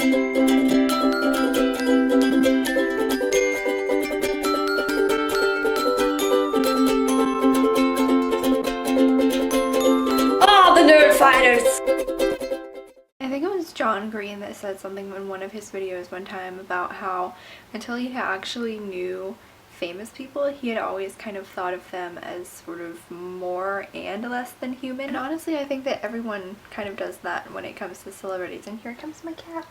Oh, the nerd fighters! I think it was John Green that said something in one of his videos one time about how until he actually knew famous people, he had always kind of thought of them as sort of more and less than human. And honestly, I think that everyone kind of does that when it comes to celebrities. And here comes my cat.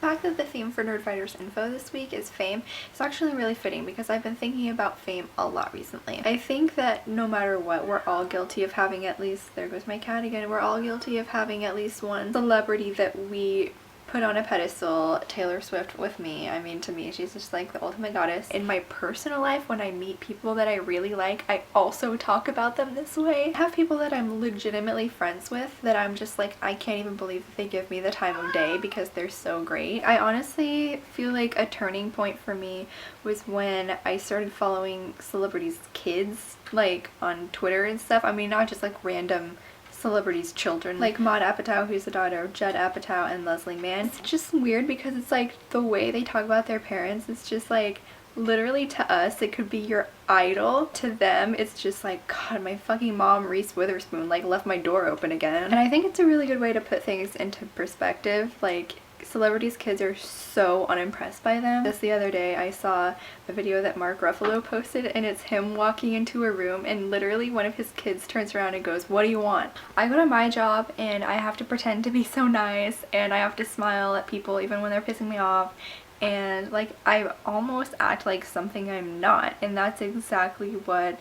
The fact that the theme for Nerdfighters Info this week is fame is actually really fitting because I've been thinking about fame a lot recently. I think that no matter what, we're all guilty of having at least, there goes my cat again, we're all guilty of having at least one celebrity that we put on a pedestal. Taylor Swift with me. I mean, to me, she's just like the ultimate goddess. In my personal life, when I meet people that I really like, I also talk about them this way. I have people that I'm legitimately friends with that I'm just like, I can't even believe that they give me the time of day because they're so great. I honestly feel like a turning point for me was when I started following celebrities' kids, like on Twitter and stuff. I mean, not just like random celebrities' children, like Maude Apatow, who's the daughter of Judd Apatow and Leslie Mann. It's just weird because it's like the way they talk about their parents, it's just like literally to us it could be your idol, to them it's just like, God, my fucking mom Reese Witherspoon like left my door open again. And I think it's a really good way to put things into perspective. Like, celebrities' kids are so unimpressed by them. Just the other day I saw a video that Mark Ruffalo posted and it's him walking into a room and literally one of his kids turns around and goes, "What do you want?" I go to my job and I have to pretend to be so nice and I have to smile at people even when they're pissing me off, and like I almost act like something I'm not, and that's exactly what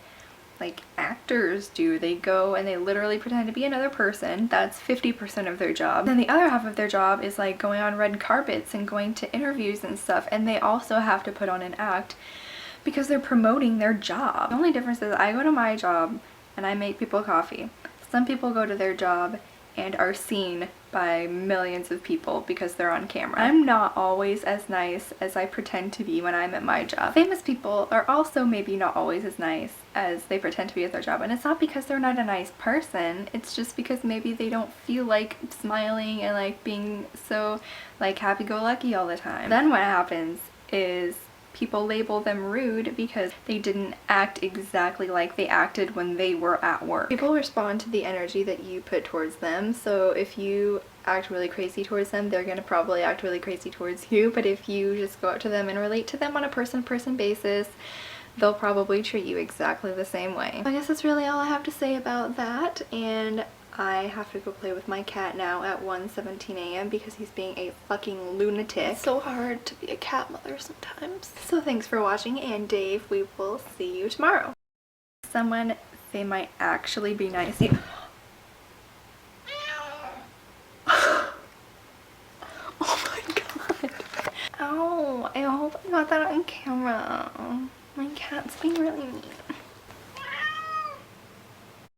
like actors do. They go and they literally pretend to be another person. That's 50% of their job. Then the other half of their job is like going on red carpets and going to interviews and stuff, and they also have to put on an act because they're promoting their job. The only difference is I go to my job and I make people coffee. Some people go to their job and are seen by millions of people because they're on camera. I'm not always as nice as I pretend to be when I'm at my job. Famous people are also maybe not always as nice as they pretend to be at their job, and it's not because they're not a nice person, it's just because maybe they don't feel like smiling and like being so like happy-go-lucky all the time. Then what happens is people label them rude because they didn't act exactly like they acted when they were at work. People respond to the energy that you put towards them, so if you act really crazy towards them, they're gonna probably act really crazy towards you, but if you just go up to them and relate to them on a person-to-person basis, they'll probably treat you exactly the same way. I guess that's really all I have to say about that, and I have to go play with my cat now at 1:17 a.m. because he's being a fucking lunatic. It's so hard to be a cat mother sometimes. So thanks for watching, and Dave, we will see you tomorrow. Someone, they might actually be nice. Oh my god. Ow, I hope I got that on camera. My cat's being really mean.